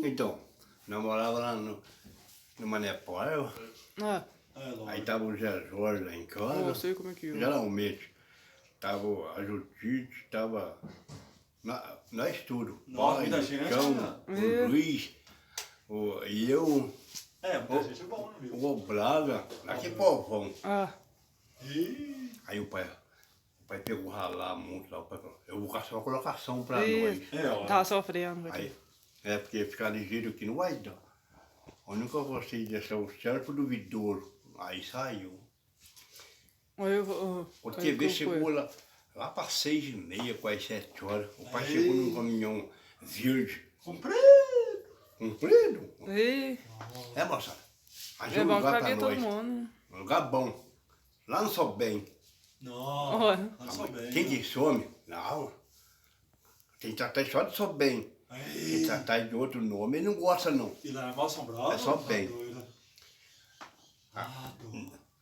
Então, namorava lá no Manepório, Ah, aí tava o Zé Jorge lá em eu casa. sei como é que é. Geralmente, tava a Judite, tava nós tudo. Nossa, Pai, muita o gente, Cão, né? o Luiz, e eu, Muita gente é bom, né, viu? o Braga, aqui povão. Ah, Aí o pai pegou ralar muito lá, o pai falou, eu vou caçar uma colocação pra nós. ó. tava sofrendo aqui. Aí, porque ficar ligeiro aqui não vai dar. Eu nunca gostei dessa, o certo duvidoso. Aí saiu. Porque Aí vez que foi? chegou lá para 6h30, quase 7 horas. O pai chegou num caminhão verde. Comprido? Ei, Moçada. Mas é um bom lugar pra pra ver todo nós. mundo. Um lugar bom. Lá não sobe bem. Não, Olha. não sou bem. Quem que some? Não. Tem que tratar só de sobe bem. Quem tratar de outro nome, ele não gosta não. E lá é mal assombrado. É só tá bem. doido.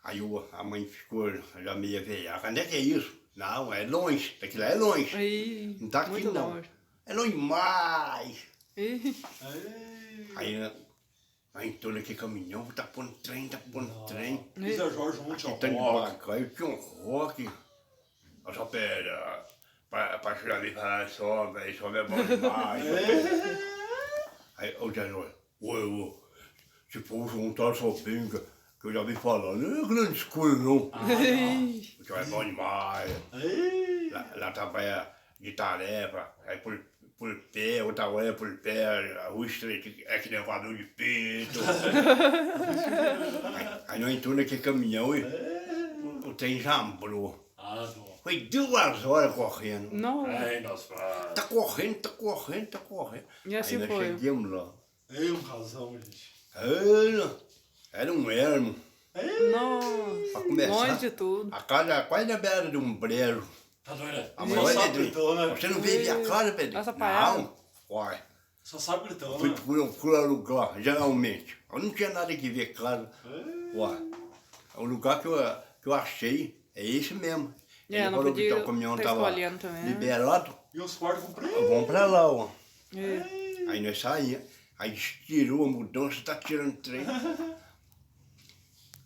Aí a mãe ficou já meio velhaca. Onde é que é isso? Não, é longe. Daqui lá é longe. Aí, Não tá aqui muito não. longe. É longe demais. Ei, Aí entrou naquele caminhão, tá pondo trem, O Zé Jorge muito Aqui tá de bacana, tinha um rock. Eu só pera, pra chegar ali e falar só, velho, só é bom demais. Aí o Zé Jorge, ô, se for juntar só pinga, que eu já vi falar, não é grande coisa não. O senhor é bom demais. Lá trabalha de tarefa, aí por pé, outra hora por pé, a rua estreita é que levador de peito. Aí nós entrou naquele caminhão e o trem jambrou. Foi 2 horas correndo. não. Nossa. Tá correndo. E assim aí nós foi. chegamos lá. Um casão, gente. Era um ermo. Nossa, Pra começar, longe de tudo. a casa quase na beira de um brejo. Tá doido? A Só mãe sabe Pedrinho, gritando, né? você não veio a casa, Pedrinho? Essa palhaça. Não, olha. Só sabe gritando, Fui né? procurar lugar, geralmente. Eu não tinha nada que ver casa. Ué, o lugar que eu achei é esse mesmo. Ele Não falou que podia o caminhão tá tava escolhendo também, né? liberado. E os quartos compridos. Vamos pra lá, ó. É. Aí nós saímos. Aí tirou a mudança, tá tirando trem.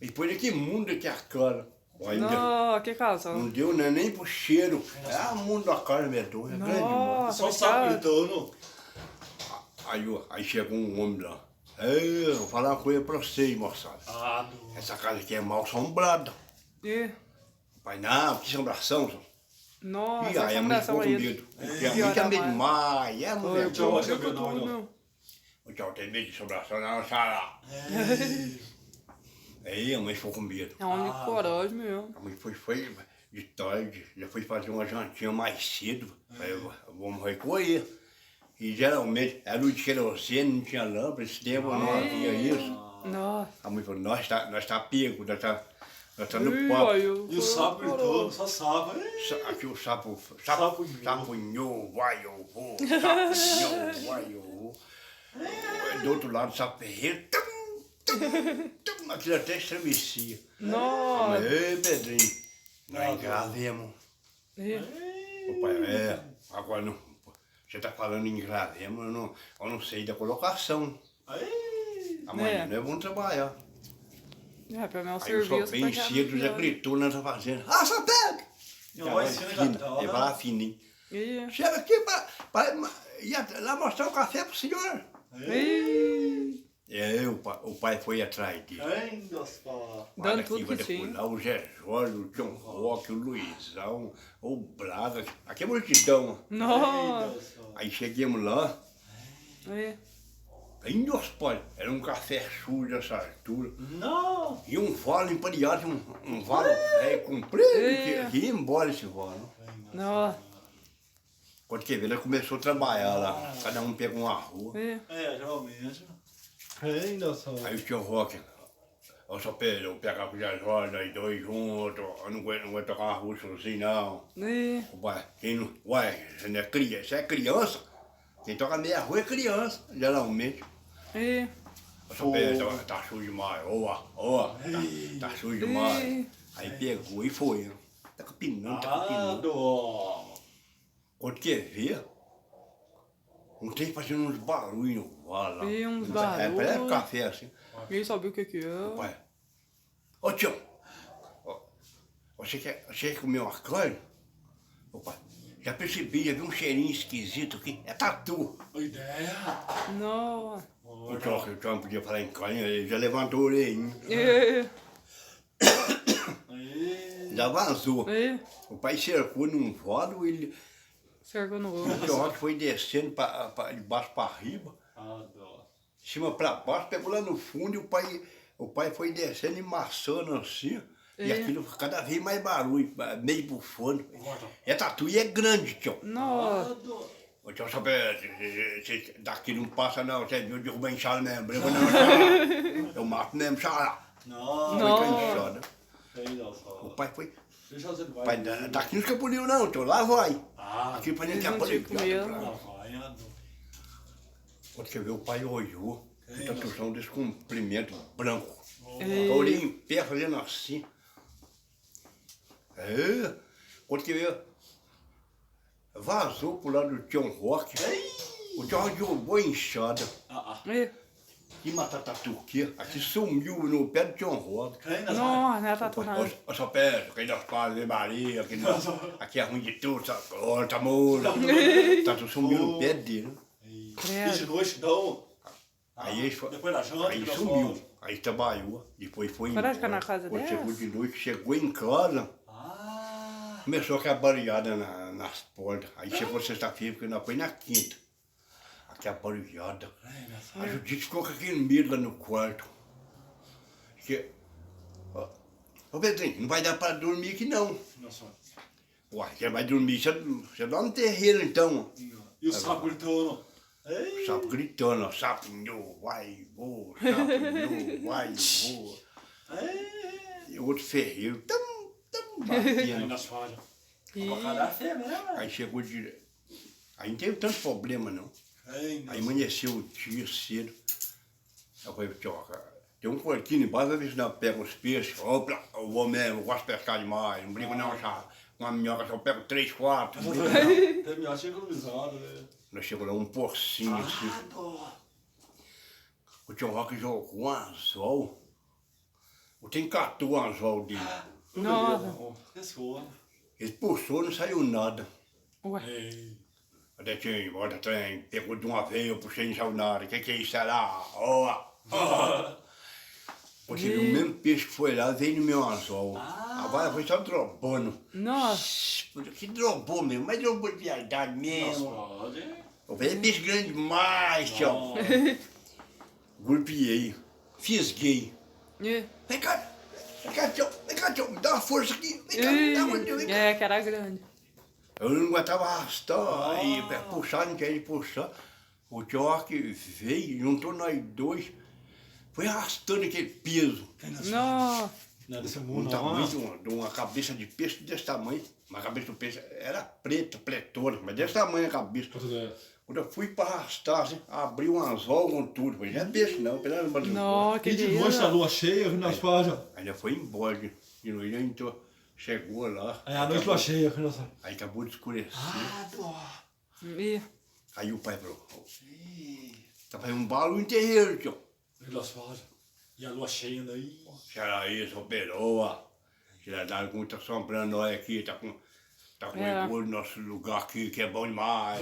E depois que mundo aqui a cara. Olha, Não, que casal. não deu nem pro cheiro. É o mundo da cara medonha, é grande demais. Nossa, Só sabe gritando. Aí chegou um homem lá. Eu vou falar uma coisa pra vocês, moçada. Não. Essa casa aqui é mal assombrada. É. Pai, não, que assombração, só. Nossa, E aí a mãe ficou com ainda. medo. Porque a Pior mãe tinha da medo mãe. demais. É, mulher. tchau, boa. acho que eu tudo, não. meu. O tchau tem medo de assombração, não, Sara. Aí a mãe ficou com medo. É um homem de coragem mesmo. A mãe foi de tarde, já foi fazer uma jantinha mais cedo. Aí vamos recolher. E geralmente era luz de querosene, não tinha lâmpada, esse tempo não havia isso. Nossa. A mãe falou, nós tá pego, nós tá no Ih, papo. aí eu- E o sapo gritando, só sapo. Aqui o sapo Sapunhou. sapunhou, vai eu vou, sapunhou, vai eu vou. Do outro lado, o sapo ferreiro, aquilo até estremecia. Nossa. Ei, Pedrinho, nós engravemos. É. O pai, agora não, você tá falando em engravemos, eu não sei da colocação. Amanhã não é bom trabalhar. É, pelo menos o Aí eu só serviço. bem tá já cedo, já melhor. gritou nessa fazenda. Ah, só pega! Minha mãe ensina Ele já fala fininho. Ih. Chega aqui para ir lá mostrar o café pro senhor. Ih. O pai foi atrás dele. Dando tudo que tinha. Lá o Zé Jorge, o John Rock, o Luizão, o Braga, aqui é multidão. Nossa. Aí chegamos lá, É. bem nos pais, era um café sujo dessa altura. Não! E um valo empanhado, um valo comprido, que ia embora esse valo. Nossa. Quando que ver, ele começou a trabalhar lá, cada um pegou uma rua. É. Geralmente. Ainda só. Aí o tio Roque, eu só Pedro, eu pegava com o Zé Jorge, nós dois juntos, eu não aguento tocar uma rua sozinho não. É. Ué, você não é criança, você é criança? Quem toca meia rua é criança, geralmente. É. Eu só Pedro, tá sujo demais, tá sujo demais. Aí pegou e foi, né? Tá capinando. Quando que vê, Um trem fazendo uns barulhos no vale lá. E uns Parece barulhos. café assim. Ninguém sabia o que que é. Pai. Ô tio, ó, você quer comer uma carne? Ô pai, já percebi, já vi um cheirinho esquisito aqui. É tatu. Boa ideia. Nossa. O tio não podia falar em carne, ele já levantou a orelhinha. E, Aí. Já vazou. e, O pai cercou num vado, ele... cercou no O outro. tio foi descendo de baixo para riba. Ah, dó. De cima para baixo, pegou lá no fundo e o pai foi descendo e maçando assim. E É. aquilo cada vez mais barulho, meio bufando. Guarda. É tatu e é grande, tio. Nossa. Ah, dó. Ô tio, sabe, daqui não passa não, você viu, derrubar enxada mesmo. Briga não, xará. Eu mato mesmo, xará. Não. Foi com a Nossa. enxada. Aí, não, O só. pai foi, Deixa você vai. pai, daqui não escapuliu não, tio, lá vai. Ah, Aqui pra Eles dentro não que tinham comido. não vai, ah, dó. Quando você vê o pai olhou, tatuação desse comprimento branco. E, Eu olhei em pé fazendo assim. É, quando você vê, vazou pro lado do John Rock. O John Rock derrubou a enxada. Ah, e. E matar tatu aqui, aqui sumiu no pé do John Rock. Ainda Nossa, não é tatu nada. Ô, só perto, aqui nós falamos de Maria, aqui é ruim de tudo, sabe? Ô, tá mula. Tatu sumiu no pé dele. E Credo. de noite, então. Aí ele foi. Depois da janta, Aí que nós sumiu, fomos. aí trabalhou, depois foi Parece que é embora. na casa Quando dela? chegou de noite, chegou em casa, Ah. começou aquela barulhada nas portas. Aí chegou sexta-feira, porque nós foi na quinta. Aquela barulhada. Ainda só. A Judite ficou com aquele medo lá no quarto. Que, ô Pedrinho, não vai dar pra dormir aqui não. Nossa. Uai, você vai dormir, você dorme no terreiro então. E o sapo gritando. O Ei. sapo gritando, ó, sapinho, vai, voa, sapinho, vai, voa. Ei. E o outro ferreiro, tam, Aí batendo. nós falhamos. E, Bacalhau é feio mesmo, Aí chegou de... Aí não teve tanto problema não. Ei, Aí amanheceu o dia cedo. Eu falei, tio, tem um porquinho embaixo, vai ver se nós pega os peixes. Opa, eu vou mesmo, eu gosto de pescar demais, não brigo não, já. Uma minhoca só pego 3, 4, não brigo não. Terminar tinha economizado, né? Nós chegamos lá, um porcinho assim. Ah, dó. O tio Roque jogou um anzol. O tem catou o anzol dele. Nossa. Pessoa. Ele puxou, não saiu nada. Ué. Ei. Até tinha embora, trem, pegou de uma vez, eu puxei, não saiu nada. Que é isso, será? Ó, Você viu o mesmo peixe que foi lá, veio no meu anzol. A vara foi só drobando. Nossa. Que drobou mesmo, mas drobou de verdade mesmo. Pode. Eu falei, é peixe grande demais, tio. Golpeei, fisguei. E, Vem cá, tio, me dá uma força aqui. Vem cá, me dá uma força, vem cá. é, que era grande. Eu não aguentava arrastar, aí puxar, não queria puxar. O Tioque veio, juntou nós dois, foi arrastando aquele peso. Nossa. Não é desse Um mundo, tamanho não. de uma cabeça de peixe desse tamanho. Mas a cabeça do peixe era preta, pretona, mas desse tamanho a cabeça. Quando eu fui para arrastar, assim, abri um anzol com tudo. Falei, não é peixe não, pelo menos. Nossa, que E de noite na lua cheia, nós fazemos. Ainda foi embora, de noite, entrou, chegou lá. É a noite lua cheia, nós fazemos. Aí acabou de escurecer. Ah, dó. E, Aí o pai falou, tá fazendo um barulho em terreiro, tio. Nós fazemos. E a lua cheia daí. Será isso, operou, ó. Já dá como tá assombrando nós aqui, tá com É. orgulho no nosso lugar aqui, que é bom demais.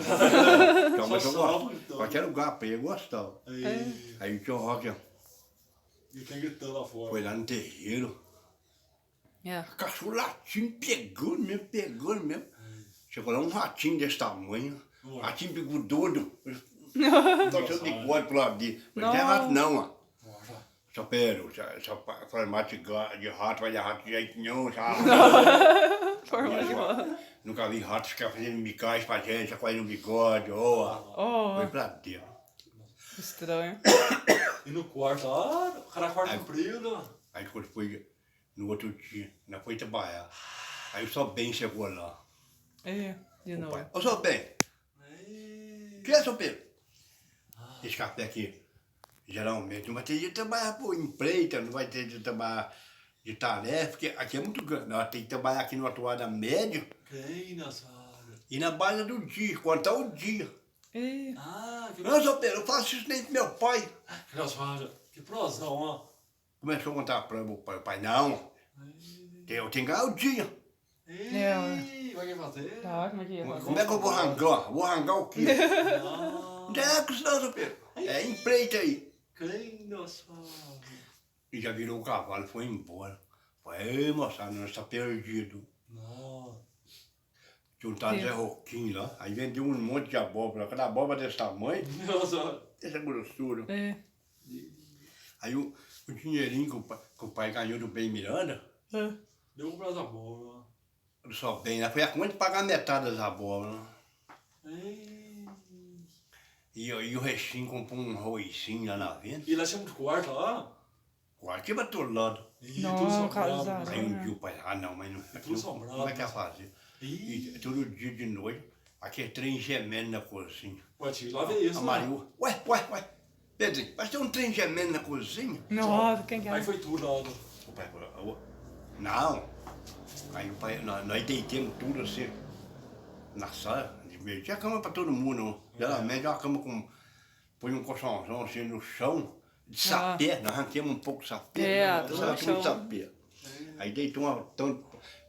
Então, mas eu Só gosto. então. Qualquer lugar pra ele, eu gostava. Ei. Aí o tio Roque E quem gritando lá fora. foi lá no terreiro, é. cachorro latindo, pegando mesmo. Chegou lá um ratinho desse tamanho, ratinho bigodudo, torcendo de cor pro lado dele. Mas não é rato não, ó. Bora. Só pera, só formato de rato, vai de rato de jeito nenhum, sabe? Forma de bola. Nunca vi ratos ficar fazendo micais pra gente, chacoalhando no bigode, ó. Foi Oh, pra dentro. estranho. E no quarto, o cara quarto comprido. Aí quando foi no outro dia, nós foi trabalhar. Aí o Só Bem chegou lá. É, de O pai, novo. ô Só Bem, Ei. que é, Só Pedro? Esse café aqui, geralmente, não vai ter de trabalhar por empreita, não vai ter de trabalhar de tarefa, porque aqui é muito grande. Nós temos que trabalhar aqui no atuada média Quem nós fazemos? e na base do dia, contar o dia. Ih, Ah, que Não, São Pedro, eu faço isso nem pro meu pai. Filhos Roger, que prosão, ó. Começou a contar para o pai, não, eu tenho que ganhar o dia. Ei, vai que fazer? da hora, como é que ia Como fazer? é que eu vou arrancar? Vou arrancar o quê? Não, Não é com isso não, São Pedro. É empreita aí. quem Deus Roger. E já virou o cavalo, foi embora. Falei, moçada, nós tá perdido. Não. Juntaram Zé Roquinho lá, aí vendeu um monte de abóbora, cada abóbora desse tamanho, Deus Roger. essa grossura. É. Aí o dinheirinho que o pai ganhou do Bem Miranda, É. Deu um braço boa. do Só Bem, né? Foi a conta de pagar metade das abóboras. Ei. E o restinho comprou um arrozinho lá na venda, E lá tinha muito quarto lá? quase batulado. Ih, Não, tudo assombrado, casado. Aí um né? dia o pai, não, mas não, aqui Tudo não, assombrado, como é que ia né? fazer? Ih, E todo dia de noite, aquele trem gemendo na cozinha. ué, tio, lá veio isso, A né? Maria, ué, Pedrinho, mas tem um trem gemendo na cozinha? Nossa, quem que Aí é? foi tudo lá. né? O pai falou, não. Aí o pai, nós deitamos tudo assim, na sala, tinha cama pra todo mundo. Geralmente uma cama com, põe um colchãozão assim no chão, de sapé, nós arranquemos um pouco de sapé, É, tudo no de chão. sapé. Aí deitou um tanto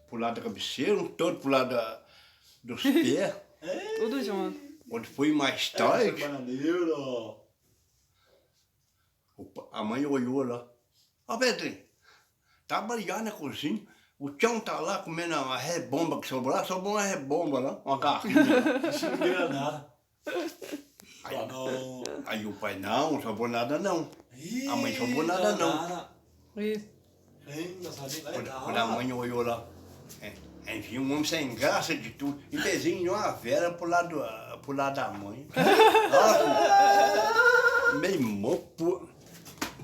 pro lado da cabeceira, um tanto pro lado dos pés, Tudo junto. onde foi mais Essa tarde, bananeira. a mãe olhou lá, ó Pedrinho, tá brigando na cozinha, o Tião tá lá comendo uma rebomba que sobrou uma rebomba lá, uma garrinha. Isso não ganha nada. Aí, Ah, não. aí o pai, não sobrou nada não. Ih, A mãe sobrou nada, não. nada. Ih, Hein, não sabe nem Quando a mãe olhou lá, enfim, um homem sem graça de tudo, em vezinho de uma vera pro lado da mãe. Nossa, meio mopo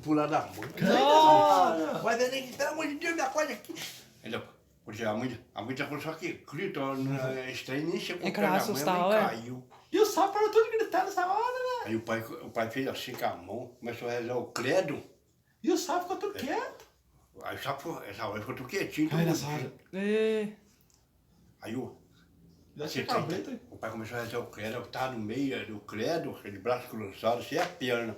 pro lado da mãe. Vai ver nem, pelo amor de Deus, me acorde aqui. Ele, porque a mãe já começou aqui, grito, estranho, nem chegou É que perto ela da mãe, a assustava, mãe é? caiu. E o sapo parou tudo gritando nessa hora, né? Aí o pai fez assim com a mão, começou a rezar o credo. E o sapo ficou tudo quieto. Aí essa hora ficou tudo quietinho. Ai, tudo nessa quietinho. hora. ih. Aí Deve ser cabrito, hein? o pai começou a rezar o credo, eu tava no meio do credo, aquele braço cruzado, assim, a perna.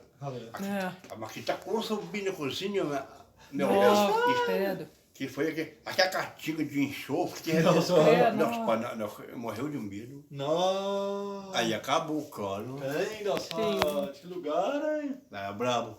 Aqui, É. aqui tá com subindo na cozinha, meu Nossa, Deus. credo. Que foi aquela cartinga de enxofre que Nossa, nosso pai morreu de medo. Não. Aí acabou o cano. Hein, nossa, Sim. que lugar, hein? Aí é brabo.